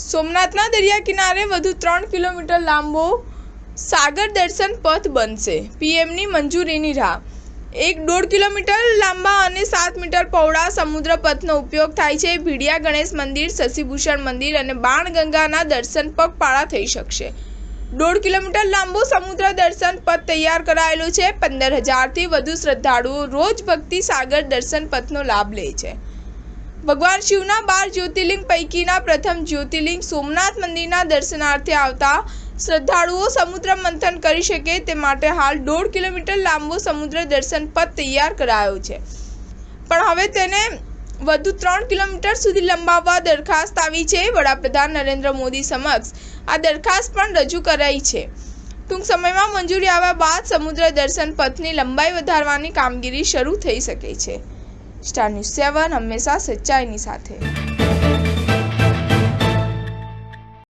સોમનાથના દરિયા કિનારે વધુ 3 કિલોમીટર લાંબો સાગર દર્શન પથ બનશે. પીએમની મંજૂરીની રાહ. 1.5 કિલોમીટર લાંબા અને 7 મીટર પહોળા સમુદ્ર પથનો ઉપયોગ થાય છે. ભીડિયા ગણેશ મંદિર, શશિભૂષણ મંદિર અને બાણગંગાના દર્શન પગપાળા થઈ શકશે. 1.5 કિલોમીટર લાંબો સમુદ્ર દર્શન પથ તૈયાર કરાયેલો છે. 15,000થી વધુ શ્રદ્ધાળુઓ રોજ ભક્તિ સાગર દર્શન પથનો લાભ લે છે. ભગવાન શિવના 12 જ્યોતિર્લિંગ પૈકીના પ્રથમ જ્યોતિર્લિંગ સોમનાથ મંદિરના દર્શનાર્થે આવતા શ્રદ્ધાળુઓ સમુદ્ર મંથન કરી શકે તે માટે હાલ 1.5 કિલોમીટર લાંબો સમુદ્ર દર્શન પથ તૈયાર કરાયો છે, પણ હવે તેને વધુ 3 કિલોમીટર સુધી લંબાવવા દરખાસ્ત આવી છે. વડાપ્રધાન નરેન્દ્ર મોદી સમક્ષ આ દરખાસ્ત પણ રજૂ કરાઈ છે. ટૂંક સમયમાં મંજૂરી આવ્યા બાદ સમુદ્ર દર્શન પથની લંબાઈ વધારવાની કામગીરી શરૂ થઈ શકે છે. સ્ટાર ન્યૂઝ 7 હંમેશા સચ્ચાઈની સાથે.